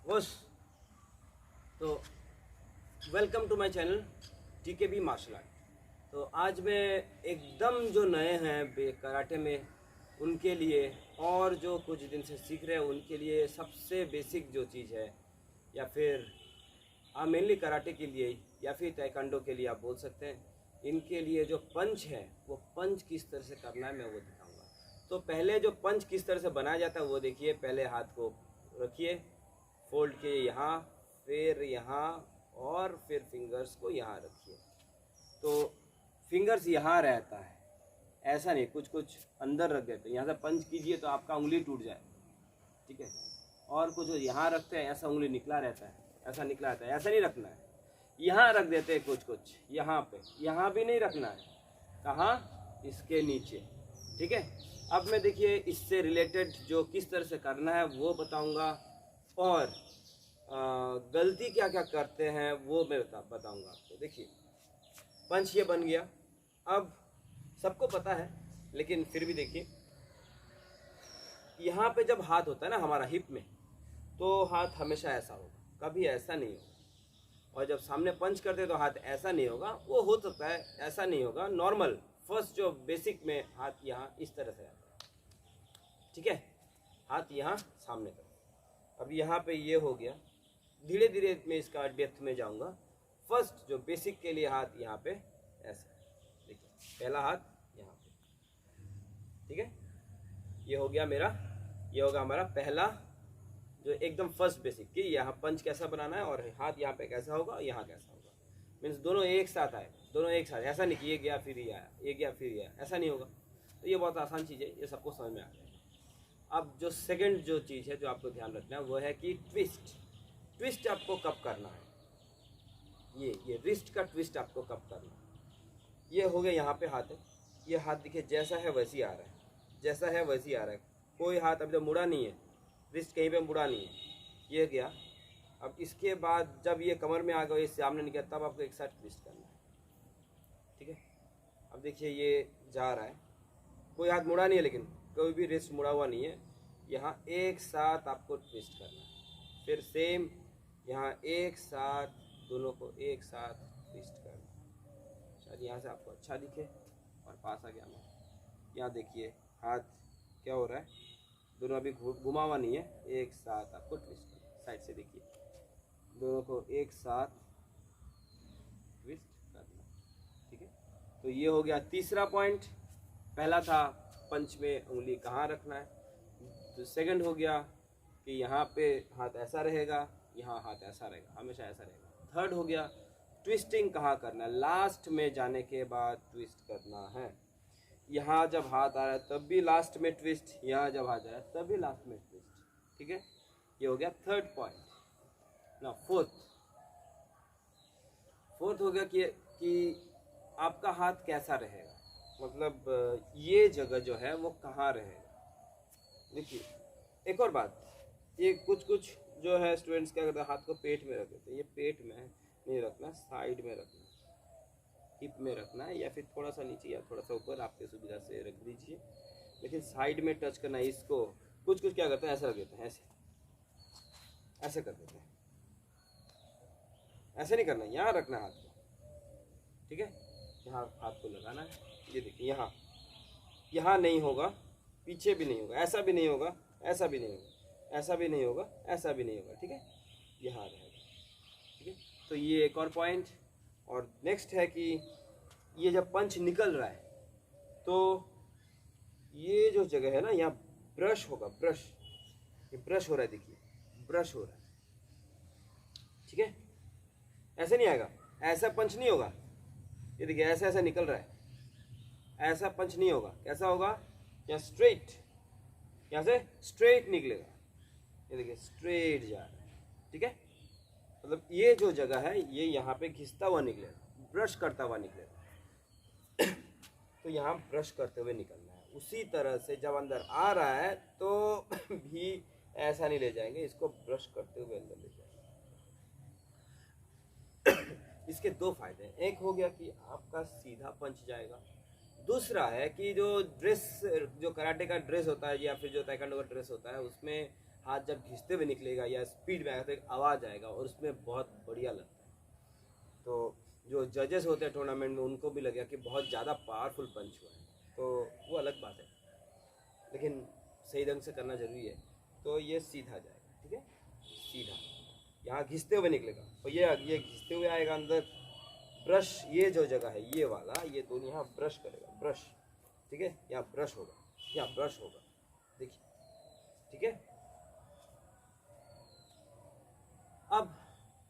बस तो welcome to my channel TKB martial art. तो आज मैं एकदम जो नए हैं कराटे में उनके लिए और जो कुछ दिन से सीख रहे हैं उनके लिए सबसे बेसिक जो चीज़ है, या फिर मेनली कराटे के लिए या फिर ताइक्वांडो के लिए आप बोल सकते हैं, इनके लिए जो पंच है वो पंच किस तरह से करना है मैं वो दिखाऊंगा। तो पहले जो पंच किस तरह से बनाया जाता है वो देखिए। पहले हाथ को रखिए, फोल्ड के यहाँ, फिर यहाँ, और फिर फिंगर्स को यहाँ रखिए। तो फिंगर्स यहाँ रहता है, ऐसा नहीं कुछ कुछ अंदर रख देते। यहाँ से पंच कीजिए तो आपका उंगली टूट जाए, ठीक है। और कुछ यहाँ रखते हैं, ऐसा उंगली निकला रहता है, ऐसा निकला रहता है, ऐसा नहीं रखना है। यहाँ रख देते हैं कुछ कुछ यहाँ पे, यहाँ भी नहीं रखना है। कहाँ? इसके नीचे, ठीक है। अब मैं देखिए इससे रिलेटेड जो किस तरह से करना है वो बताऊंगा, और गलती क्या क्या करते हैं वो मैं बताऊंगा आपको। देखिए पंच ये बन गया। अब सबको पता है लेकिन फिर भी देखिए, यहाँ पे जब हाथ होता है ना हमारा हिप में, तो हाथ हमेशा ऐसा होगा, कभी ऐसा नहीं होगा। और जब सामने पंच करते तो हाथ ऐसा नहीं होगा, वो हो सकता है ऐसा नहीं होगा, नॉर्मल फर्स्ट जो बेसिक में हाथ यहाँ इस तरह से आता है, ठीक है। हाथ यहाँ सामने करो। अब यहाँ पे ये हो गया। धीरे धीरे मैं इसका डेप्थ में जाऊँगा। फर्स्ट जो बेसिक के लिए हाथ यहाँ पे ऐसा, देखिए पहला हाथ यहाँ पे, ठीक है। ये हो गया मेरा, ये होगा हमारा पहला जो एकदम फर्स्ट बेसिक कि यहाँ पंच कैसा बनाना है और हाथ यहाँ पे कैसा होगा, यहाँ कैसा होगा। मीन्स दोनों एक साथ आए, दोनों एक साथ, ऐसा नहीं कि ये गया फिर ये आया, ये गया फिर ये आया, ऐसा नहीं होगा। तो ये बहुत आसान चीज़ है, ये सबको समझ में आ जाएगा। अब जो सेकंड जो चीज़ है जो आपको ध्यान रखना है वो है कि ट्विस्ट। ट्विस्ट आपको कब करना है, ये रिस्ट का ट्विस्ट आपको कब करना है। ये हो गया, यहाँ पे हाथ है, ये हाथ देखिए जैसा है वैसे ही आ रहा है, जैसा है वैसे ही आ रहा है। कोई हाथ अभी तो मुड़ा नहीं है, रिस्ट कहीं पे मुड़ा नहीं है, ये गया। अब इसके बाद जब ये कमर में आ गया, ये सामने निकला, तब आपको एक साथ ट्विस्ट करना है, ठीक है। अब देखिए ये जा रहा है, कोई हाथ मुड़ा नहीं है लेकिन कोई भी रिस्ट मुड़ा हुआ नहीं है। यहाँ एक साथ आपको ट्विस्ट करना है, फिर सेम यहाँ एक साथ, दोनों को एक साथ ट्विस्ट करना। शायद यहाँ से आपको अच्छा दिखे और पास आ गया मैं। यहाँ देखिए हाथ क्या हो रहा है, दोनों अभी घुमा हुआ नहीं है, एक साथ आपको ट्विस्ट करना। साइड से देखिए, दोनों को एक साथ ट्विस्ट करना, ठीक है। तो ये हो गया तीसरा पॉइंट। पहला था पंच में उंगली कहाँ रखना है, तो सेकंड हो गया कि यहाँ पे हाथ ऐसा रहेगा, यहाँ हाथ ऐसा रहेगा, हमेशा ऐसा रहेगा। थर्ड हो गया ट्विस्टिंग कहाँ करना है, लास्ट में जाने के बाद ट्विस्ट करना है। यहाँ जब हाथ आ रहा है तब भी लास्ट में ट्विस्ट, यहाँ जब हाथ आ रहा है तब भी लास्ट में ट्विस्ट, ठीक है। ये हो गया थर्ड पॉइंट। ना फोर्थ हो गया कि आपका हाथ कैसा रहेगा, मतलब ये जगह जो है वो कहाँ रहेगा। देखिए एक और बात, ये कुछ जो है स्टूडेंट्स क्या करते हैं, हाथ को पेट में रख देते हैं। ये पेट में नहीं रखना, साइड में रखना, हिप में रखना है, या फिर थोड़ा सा नीचे या थोड़ा सा ऊपर, आपके सुविधा से रख दीजिए, लेकिन साइड में टच करना है। इसको कुछ क्या करते हैं, ऐसा रख देते हैं, ऐसे कर देते हैं। ऐसे नहीं करना, यहाँ रखना है हाथ को, ठीक है। यहाँ हाथ को लगाना है, ये देखिए यहाँ नहीं होगा, पीछे भी नहीं होगा, ऐसा भी नहीं होगा, ऐसा भी नहीं होगा, ऐसा भी नहीं होगा, ऐसा भी नहीं होगा, ठीक है। यहाँ रहेगा, ठीक है। तो ये एक और पॉइंट। और नेक्स्ट है कि ये जब पंच निकल रहा है तो ये जो जगह है ना, यहाँ ब्रश होगा, ब्रश, ये ब्रश हो रहा है, देखिए ब्रश हो रहा है, ठीक है। ऐसे नहीं आएगा, ऐसा पंच नहीं होगा। ये देखिए ऐसा निकल रहा है, ऐसा पंच नहीं होगा। कैसा होगा, यहाँ स्ट्रेट, यहाँ से स्ट्रेट निकलेगा, ये देखिए स्ट्रेट जा रहा है, ठीक है। मतलब ये जो जगह है ये यहाँ पे घिसता हुआ निकलेगा, ब्रश करता हुआ निकलेगा। तो यहाँ ब्रश करते हुए निकलना है। उसी तरह से जब अंदर आ रहा है तो भी ऐसा नहीं ले जाएंगे, इसको ब्रश करते हुए अंदर ले जाएंगे। इसके दो फायदे हैं। एक हो गया कि आपका सीधा पंच जाएगा, दूसरा है कि जो ड्रेस, जो कराटे का ड्रेस होता है या फिर जो ताइक्वांडो का ड्रेस होता है, उसमें हाथ जब घिसते हुए निकलेगा या स्पीड में आएगा तो एक आवाज़ आएगा और उसमें बहुत बढ़िया लगता है। तो जो जजेस होते हैं टूर्नामेंट में उनको भी लगेगा कि बहुत ज़्यादा पावरफुल पंच हुआ है, तो वो अलग बात है, लेकिन सही ढंग से करना ज़रूरी है। तो ये सीधा जाएगा, ठीक है, सीधा यहाँ घिसते हुए निकलेगा और ये घिसते हुए आएगा अंदर। ब्रश ये जो जगह है ये वाला, ये दोनों यहाँ ब्रश करेगा, ब्रश, ठीक है, यहाँ ब्रश होगा, यहाँ ब्रश होगा, देखिए, ठीक है। अब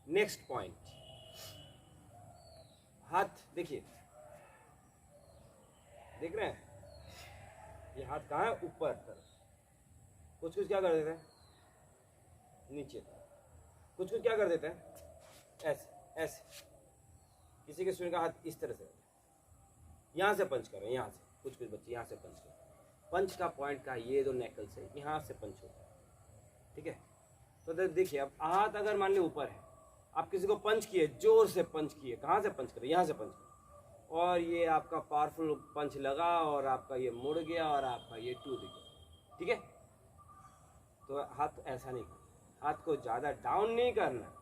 नेक्स्ट पॉइंट, हाथ देखिए, देख रहे हैं ये हाथ कहाँ है, ऊपर तरफ। कुछ कुछ क्या कर देते हैं, नीचे तरफ, कुछ कुछ क्या कर देते हैं, ऐसे ऐसे। किसी के स्टूडेंट का हाथ इस तरह से, यहाँ से पंच कर रहे हैं, यहाँ से, कुछ कुछ बच्चे यहाँ से पंच कर रहे हैं। पंच का पॉइंट का ये जो नेकल से यहाँ से पंच होता है, ठीक है। तो देखिए अब हाथ अगर मान ली ऊपर है, आप किसी को पंच किए, जोर से पंच किए, कहाँ से पंच करें, यहाँ से पंच करें, और ये आपका पावरफुल पंच लगा और आपका ये मुड़ गया और आपका ये टूट गया, ठीक है। तो हाथ ऐसा नहीं करना, हाथ को ज़्यादा डाउन नहीं करना।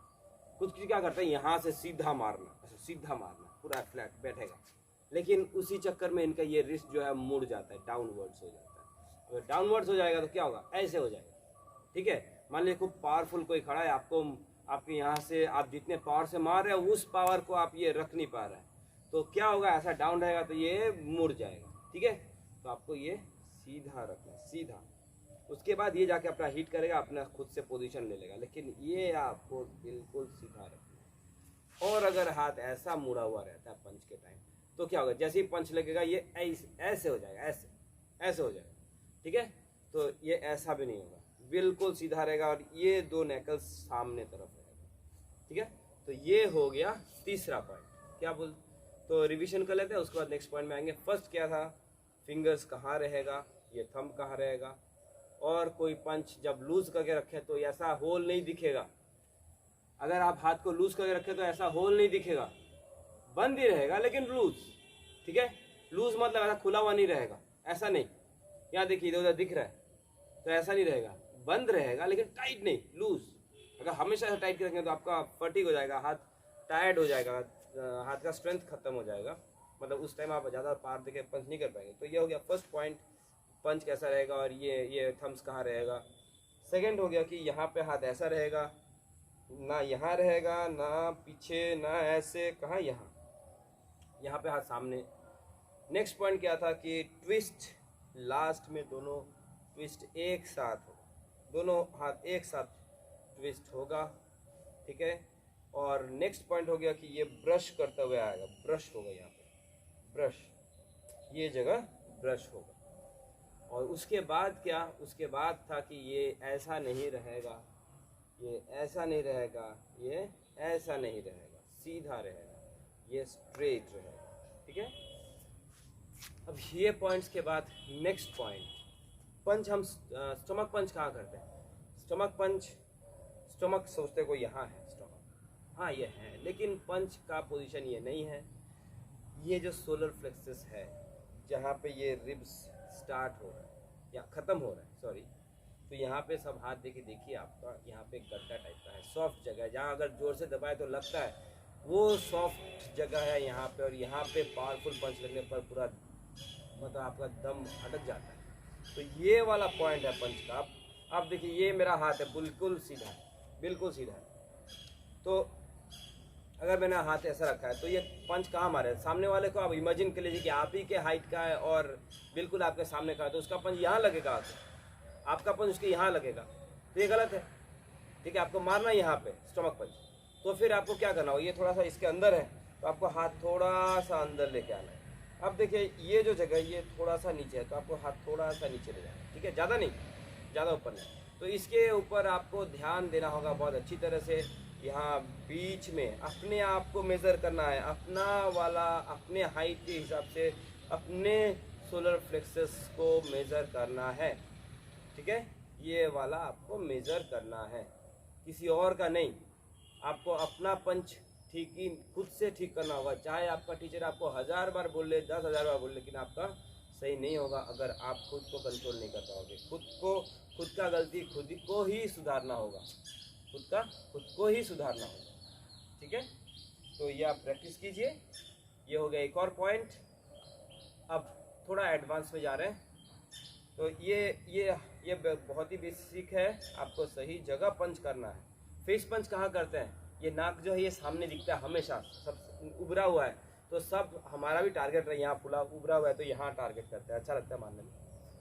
कुछ किसी क्या करते हैं, यहाँ से सीधा मारना, ऐसा सीधा मारना, पूरा फ्लैट बैठेगा, लेकिन उसी चक्कर में इनका ये रिस्ट जो है मुड़ जाता है, डाउनवर्ड्स हो जाता है। अगर डाउनवर्ड्स हो जाएगा तो क्या होगा, ऐसे हो जाएगा, ठीक है। मान लीजिए खूब पावरफुल कोई खड़ा है, आपको आपके यहाँ से आप जितने पावर से मार रहे हो उस पावर को आप ये रख नहीं पा रहे हैं, तो क्या होगा, ऐसा डाउन रहेगा तो ये मुड़ जाएगा, ठीक है। तो आपको ये सीधा रखना, सीधा। उसके बाद ये जाके अपना हिट करेगा, अपना खुद से पोजीशन ले लेगा, लेकिन ये आपको बिल्कुल सीधा रखना। और अगर हाथ ऐसा मुड़ा हुआ रहता है पंच के टाइम तो क्या होगा, जैसे ही पंच लगेगा ये ऐसे हो जाएगा, ऐसे ऐसे हो जाएगा, ठीक है। तो ये ऐसा भी नहीं होगा, बिल्कुल सीधा रहेगा और ये दो नेकल्स सामने तरफ रहेगा, ठीक है। तो ये हो गया तीसरा पॉइंट। क्या बोल, तो रिवीजन कर लेते हैं, उसके बाद नेक्स्ट पॉइंट में आएंगे। फर्स्ट क्या था, फिंगर्स कहाँ रहेगा, ये थंब कहाँ रहेगा, और कोई पंच जब लूज करके रखे तो ऐसा होल नहीं दिखेगा। अगर आप हाथ को लूज करके रखे तो ऐसा होल नहीं दिखेगा, बंद ही रहेगा लेकिन लूज, ठीक है। लूज मतलब ऐसा खुला हुआ नहीं रहेगा, ऐसा नहीं। यहाँ देखिए इधर उधर दिख रहा है तो ऐसा नहीं रहेगा, बंद रहेगा लेकिन टाइट नहीं, लूज। अगर हमेशा ऐसा टाइट रखेंगे तो आपका फटीग हो जाएगा, हाथ टायर्ड हो जाएगा, हाथ का स्ट्रेंथ खत्म हो जाएगा, मतलब उस टाइम आप ज़्यादा पार देके पंच नहीं कर पाएंगे। तो ये हो गया फर्स्ट पॉइंट, पंच कैसा रहेगा और ये थम्स कहाँ रहेगा। सेकंड हो गया कि यहाँ पे हाथ ऐसा रहेगा, ना यहाँ रहेगा, ना पीछे, ना ऐसे, कहाँ, यहाँ पे हाथ सामने। नेक्स्ट पॉइंट क्या था कि ट्विस्ट, लास्ट में दोनों ट्विस्ट एक साथ होगा, दोनों हाथ एक साथ ट्विस्ट होगा, ठीक है। और नेक्स्ट पॉइंट हो गया कि ये ब्रश करते हुए आएगा, ब्रश होगा यहाँ पे, ब्रश, ये जगह ब्रश होगा। और उसके बाद क्या, उसके बाद था कि ये ऐसा नहीं रहेगा, ये ऐसा नहीं रहेगा, ये ऐसा नहीं रहेगा, सीधा रहेगा, ये स्ट्रेट रहेगा, ठीक है। अब ये पॉइंट्स के बाद नेक्स्ट पॉइंट, पंच हम स्टमक पंच कहाँ करते हैं। स्टमक पंच, स्टमक सोचते को यहाँ है स्टमक, हाँ ये है, लेकिन पंच का पोजीशन ये नहीं है। ये जो सोलर प्लेक्सस है जहाँ पे ये रिब्स स्टार्ट हो रहा है या ख़त्म हो रहा है, सॉरी, तो यहाँ पे सब हाथ देखिए आपका यहाँ पे गड्ढा टाइप का है, सॉफ्ट जगह है, जहाँ अगर जोर से दबाए तो लगता है वो सॉफ्ट जगह है यहाँ पे। और यहाँ पे पावरफुल पंच लगने पर पूरा मतलब आपका दम अटक जाता है। तो ये वाला पॉइंट है पंच का। अब देखिए ये मेरा हाथ है, बिल्कुल सीधा है, बिल्कुल सीधा है। तो अगर मैंने हाथ ऐसा रखा है तो ये पंच कहाँ मारे, सामने वाले को आप इमेजिन कर लीजिए कि आप ही के हाइट का है और बिल्कुल आपके सामने का है, तो उसका पंच यहाँ लगेगा, आपका पंच उसके यहाँ लगेगा, तो ये गलत है, ठीक है। आपको मारना है यहाँ पे स्टमक पंच, तो फिर आपको क्या करना हो, ये थोड़ा सा इसके अंदर है तो आपको हाथ थोड़ा सा अंदर लेके आना है। अब देखिए ये जो जगह ये थोड़ा सा नीचे है तो आपको हाथ थोड़ा सा नीचे ले जाना है, ठीक है, ज़्यादा नहीं, ज़्यादा ऊपर नहीं। तो इसके ऊपर आपको ध्यान देना होगा बहुत अच्छी तरह से। यहाँ बीच में अपने आप को मेज़र करना है, अपना वाला अपने हाइट के हिसाब से अपने सोलर प्लेक्सस को मेज़र करना है, ठीक है। ये वाला आपको मेज़र करना है, किसी और का नहीं। आपको अपना पंच ठीक ही खुद से ठीक करना होगा, चाहे आपका टीचर आपको 1000 बार बोल ले, 10,000 बार बोल ले, लेकिन आपका सही नहीं होगा अगर आप खुद को कंट्रोल नहीं कर पाओगे, खुद को खुद का गलती खुद को ही सुधारना होगा, खुद को ही सुधारना होगा। ठीक है, तो ये आप प्रैक्टिस कीजिए। ये हो गया एक और पॉइंट। अब थोड़ा एडवांस में जा रहे हैं। तो ये बहुत ही बेसिक है, आपको सही जगह पंच करना है। फेस पंच कहाँ करते हैं? ये नाक जो है ये सामने दिखता है हमेशा, सब उभरा हुआ है, तो सब हमारा भी टारगेट है, यहाँ फुला उभरा हुआ है तो यहाँ टारगेट करते हैं, अच्छा लगता है मानने में,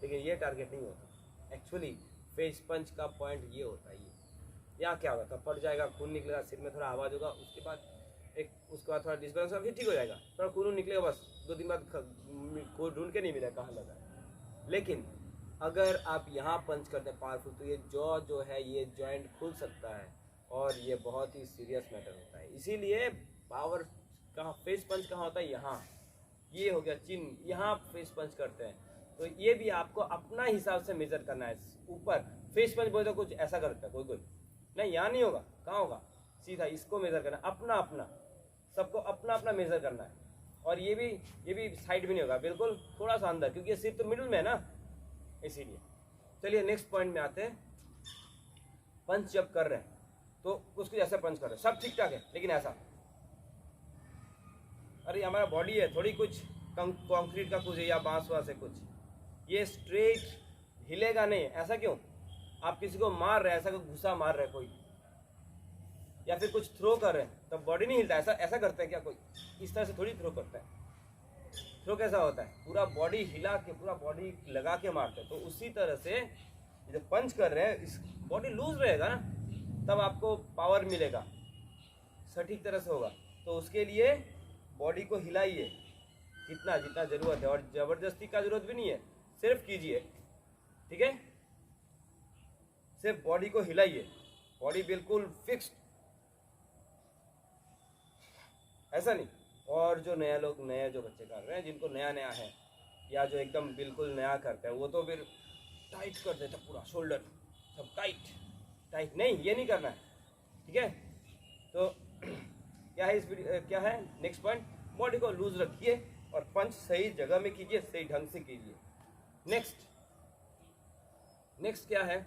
लेकिन ये टारगेट नहीं होता। एक्चुअली फेस पंच का पॉइंट ये होता है, ये यहाँ क्या होगा, थप्पड़ जाएगा, खून निकलेगा, सिर में थोड़ा आवाज़ होगा, उसके बाद उसके बाद थोड़ा डिस्बैलेंस होगा, फिर ठीक हो जाएगा, थोड़ा खून निकलेगा, बस 2 दिन बाद को ढूंढ के नहीं मिलेगा कहाँ लगा है। लेकिन अगर आप यहाँ पंच करते हैं पावरफुल, तो ये जॉ जो है ये जॉइंट खुल सकता है और ये बहुत ही सीरियस मैटर होता है। इसीलिए पावर कहाँ, फेस पंच कहाँ होता है? यहाँ। ये हो गया चिन, यहाँ फेस पंच करते हैं। तो ये भी आपको अपना हिसाब से मेजर करना है। ऊपर फेस पंच बोले तो कुछ ऐसा करता है कोई नहीं, यहाँ नहीं होगा, कहाँ होगा? सीधा इसको मेजर करना, अपना अपना, सबको अपना अपना मेजर करना है। और ये भी साइड भी नहीं होगा, बिल्कुल थोड़ा सा अंदर, क्योंकि ये सिर्फ तो मिडिल में है ना, इसीलिए। चलिए नेक्स्ट पॉइंट में आते हैं। पंच जब कर रहे हैं तो उसको जैसे पंच कर रहे हैं सब ठीक ठाक है, लेकिन ऐसा, अरे हमारा बॉडी है, थोड़ी कुछ कंक्रीट का कुछ है या बांस वास है कुछ, ये स्ट्रेट हिलेगा नहीं। ऐसा क्यों? आप किसी को मार रहे हैं, ऐसा कोई घुसा मार रहे हैं कोई, या फिर कुछ थ्रो कर रहे हैं, तब बॉडी नहीं हिलता। ऐसा करते हैं क्या कोई? इस तरह से थोड़ी थ्रो करता है। थ्रो कैसा होता है? पूरा बॉडी हिला के, पूरा बॉडी लगा के मारते हैं। तो उसी तरह से जब पंच कर रहे हैं, इस बॉडी लूज रहेगा ना, तब आपको पावर मिलेगा, सटीक तरह से होगा। तो उसके लिए बॉडी को हिलाइए कितना जितना ज़रूरत है, और ज़बरदस्ती का ज़रूरत भी नहीं है, सिर्फ कीजिए। ठीक है, सिर्फ बॉडी को हिलाइए, बॉडी बिल्कुल फिक्स्ड, ऐसा नहीं। और जो नया जो बच्चे कर रहे हैं, जिनको नया है, या जो एकदम बिल्कुल नया करते हैं, वो तो फिर टाइट कर देते पूरा शोल्डर, सब टाइट नहीं, ये नहीं करना है। ठीक है, तो क्या है क्या है नेक्स्ट पॉइंट? बॉडी को लूज रखिए और पंच सही जगह में कीजिए, सही ढंग से कीजिए। नेक्स्ट क्या है?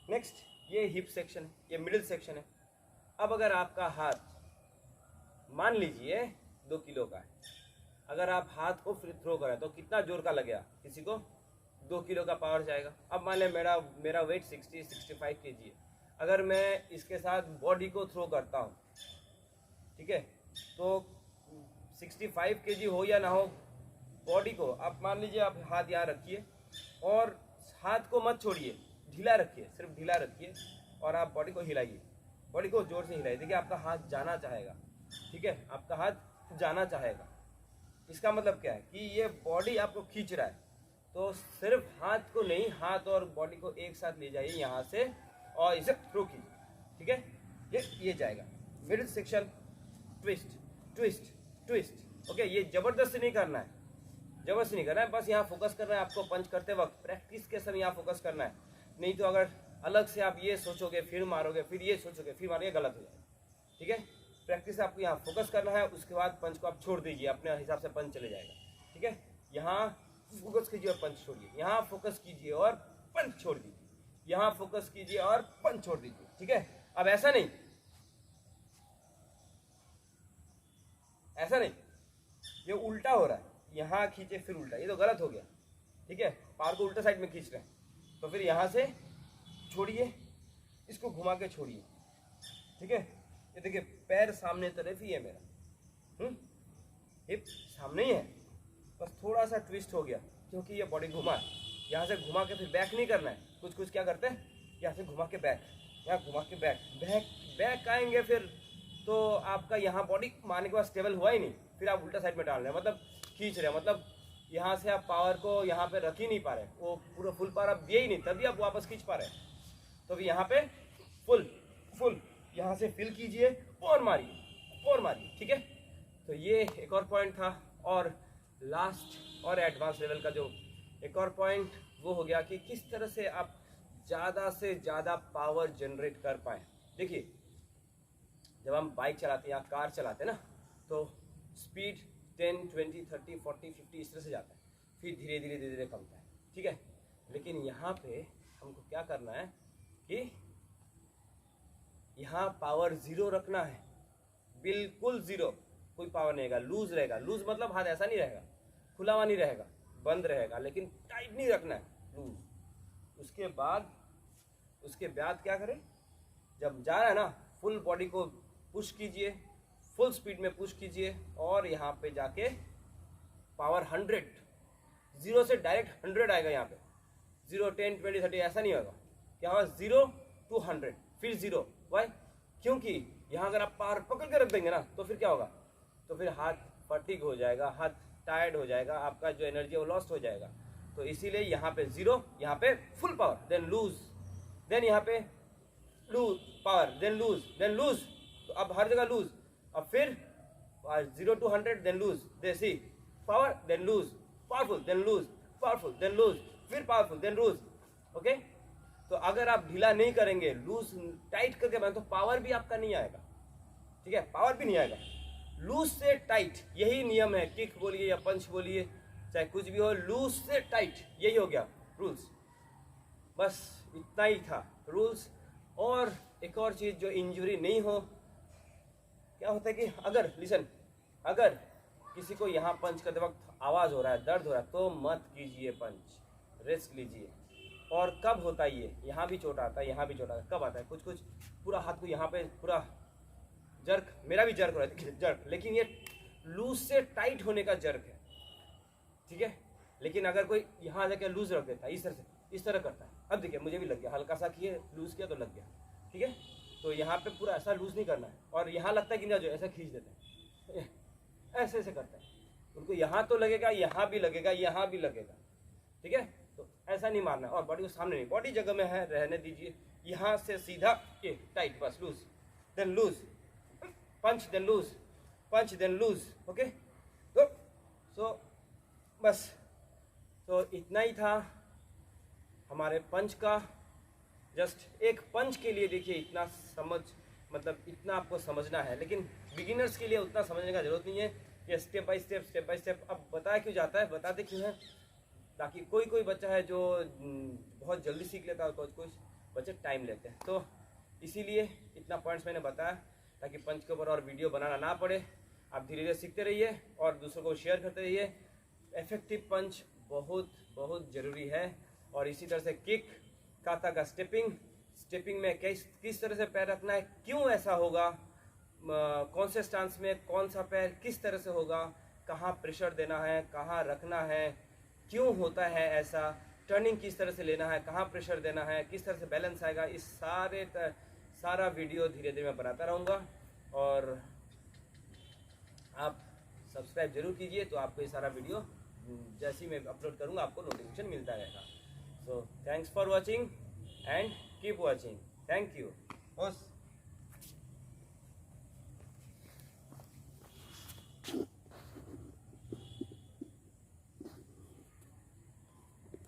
नेक्स्ट ये हिप सेक्शन है, ये मिडिल सेक्शन है। अब अगर आपका हाथ मान लीजिए 2 किलो का है, अगर आप हाथ को फ्री थ्रो करें तो कितना जोर का लगेगा? किसी को 2 किलो का पावर जाएगा। अब मान लें मेरा वेट 65 kg है, अगर मैं इसके साथ बॉडी को थ्रो करता हूँ, ठीक है, तो 65 kg हो या ना हो, बॉडी को आप मान लीजिए, आप हाथ यहाँ रखिए और हाथ को मत छोड़िए, ढीला रखिए, सिर्फ ढीला रखिए, और आप बॉडी को हिलाइए, बॉडी को जोर से हिलाइए। देखिए आपका हाथ जाना चाहेगा, ठीक है, आपका हाथ जाना चाहेगा। इसका मतलब क्या है कि ये बॉडी आपको खींच रहा है, तो सिर्फ हाथ को नहीं, हाथ और बॉडी को एक साथ ले जाइए यहाँ से और इसे थ्रो कीजिए। ठीक है, ये जाएगा। Middle section, twist twist twist. Okay, ये जबरदस्ती नहीं करना है, जबरदस्ती नहीं करना है, बस यहाँ फोकस करना है आपको। पंच करते वक्त प्रैक्टिस के समय यहाँ फोकस करना है, नहीं तो अगर अलग से आप ये सोचोगे फिर मारोगे, फिर ये सोचोगे फिर मारोगे, गलत हो जाएगा। ठीक है, प्रैक्टिस से आपको यहाँ फोकस करना है, उसके बाद पंच को आप छोड़ दीजिए, अपने हिसाब से पंच चले जाएगा। ठीक है, यहाँ फोकस कीजिए और पंच छोड़िए, यहाँ फोकस कीजिए और पंच छोड़ दीजिए, यहाँ फोकस कीजिए और पंच छोड़ दीजिए। ठीक है, अब ऐसा नहीं, ऐसा नहीं, ये उल्टा हो रहा है, यहाँ खींचे फिर उल्टा, ये तो गलत हो गया। ठीक है, पार को उल्टा साइड में खींच रहे हैं, तो फिर यहाँ से छोड़िए, इसको घुमा के छोड़िए। ठीक है, ये देखिए पैर सामने तरफ ही है मेरा, हिप सामने ही है, बस थोड़ा सा ट्विस्ट हो गया क्योंकि ये बॉडी घुमा है। यहाँ से घुमा के फिर बैक नहीं करना है, कुछ क्या करते हैं, यहाँ से घुमा के बैक, यहाँ घुमा के बैक आएंगे, फिर तो आपका यहाँ बॉडी मारने के बाद स्टेबल हुआ ही नहीं, फिर आप उल्टा साइड में डाल रहे हैं, मतलब खींच रहे हैं, मतलब यहाँ से आप पावर को यहाँ पे रख ही नहीं पा रहे, वो पूरा फुल पावर आप दिए ही नहीं, तभी आप वापस खींच पा रहे हैं। तो भी यहाँ पे फुल यहाँ से फिल कीजिए और मारिए। ठीक है, तो ये एक और पॉइंट था। और लास्ट और एडवांस लेवल का जो एक और पॉइंट वो हो गया कि किस तरह से आप ज़्यादा से ज़्यादा पावर जनरेट कर पाएँ। देखिए, जब हम बाइक चलाते हैं या कार चलाते हैं ना, तो स्पीड 10, 20, 30, 40, 50 इस तरह से जाता है, फिर धीरे धीरे कमता है। ठीक है, लेकिन यहाँ पे हमको क्या करना है कि यहाँ पावर 0 रखना है, बिल्कुल 0, कोई पावर नहीं रहेगा, लूज रहेगा। लूज मतलब हाथ ऐसा नहीं रहेगा, खुला हुआ नहीं रहेगा, बंद रहेगा, लेकिन टाइट नहीं रखना है, लूज। उसके बाद क्या करें, जब जा रहा है ना, फुल बॉडी को पुश कीजिए, फुल स्पीड में पुश कीजिए, और यहाँ पे जाके पावर 100, 0 से डायरेक्ट 100 आएगा। यहाँ पे 0, 10, 20, 30 ऐसा नहीं होगा। क्या होगा, 0 to 100, फिर 0। वाई? क्योंकि यहाँ अगर आप पावर पकड़ के रख देंगे ना, तो फिर क्या होगा, तो फिर हाथ फटीग हो जाएगा, हाथ टायर्ड हो जाएगा, आपका जो एनर्जी है वो लॉस्ट हो जाएगा। तो इसीलिए यहाँ पे 0, यहाँ पे full power, then loose, then यहाँ पे लूज पावर, देन लूज, तो अब हर जगह लूज। अब फिर 0 to 100, देन लूज, देसी power, then loose, powerful, then loose, powerful, then loose, फिर पावरफुल, देन लूज। ओके, तो अगर आप ढीला नहीं करेंगे, लूज टाइट करके बनाए, तो पावर भी आपका नहीं आएगा। ठीक है, पावर भी नहीं आएगा। लूज से टाइट, यही नियम है। किक बोलिए या पंच बोलिए, चाहे कुछ भी हो, लूज से टाइट, यही हो गया रूल्स। बस इतना ही था रूल्स। और एक और चीज, जो इंजरी नहीं हो, क्या होता है कि अगर किसी को यहाँ पंच करते वक्त आवाज हो रहा है, दर्द हो रहा है, तो मत कीजिए पंच, रेस्ट लीजिए। और कब होता है ये, यहाँ भी चोट आता है, यहाँ भी चोट आता है, कब आता है, कुछ पूरा हाथ को यहाँ पे पूरा जर्क, मेरा भी जर्क हो रहा है, जर्क, लेकिन ये लूज से टाइट होने का जर्क है। ठीक है, लेकिन अगर कोई यहाँ जाके लूज रख देता है, इस तरह करता है, अब देखिए मुझे भी लग गया, हल्का सा किए, लूज किया तो लग गया। ठीक है, तो यहाँ पे पूरा ऐसा लूज नहीं करना है। और यहाँ लगता है कि ना, जो ऐसा खींच देते हैं, ऐसे करता है, उनको यहाँ तो लगेगा, यहाँ भी लगेगा, यहाँ भी लगेगा। ठीक है, तो ऐसा नहीं मारना है। और बॉडी को सामने नहीं, बॉडी जगह में है, रहने दीजिए। यहाँ से सीधा ये टाइट, बस लूज, देन लूज, पंच, देन लूज, पंच, देन लूज। ओके, तो बस, तो इतना ही था हमारे पंच का। जस्ट एक पंच के लिए देखिए, इतना इतना आपको समझना है। लेकिन बिगिनर्स के लिए उतना समझने का जरूरत नहीं है, कि स्टेप बाय स्टेप। अब बताया क्यों जाता है, बताते क्यों है, ताकि कोई बच्चा है जो बहुत जल्दी सीख लेता है, कुछ बच्चे टाइम लेते हैं। तो इसीलिए इतना पॉइंट्स मैंने बताया, ताकि पंच के ऊपर और वीडियो बनाना ना पड़े। आप धीरे धीरे सीखते रहिए और दूसरों को शेयर करते रहिए। इफेक्टिव पंच बहुत ज़रूरी है। और इसी तरह से किक, काता का स्टेपिंग में किस तरह से पैर रखना है, क्यों ऐसा होगा, कौन से स्टांस में कौन सा पैर किस तरह से होगा, कहाँ प्रेशर देना है, कहाँ रखना है, क्यों होता है ऐसा, टर्निंग किस तरह से लेना है, कहाँ प्रेशर देना है, किस तरह से बैलेंस आएगा, इस सारा वीडियो धीरे धीरे मैं बनाता रहूँगा। और आप सब्सक्राइब जरूर कीजिए, तो आपको ये सारा वीडियो जैसे ही मैं अपलोड करूँगा आपको नोटिफिकेशन मिलता रहेगा। So thanks for watching and keep watching. Thank you.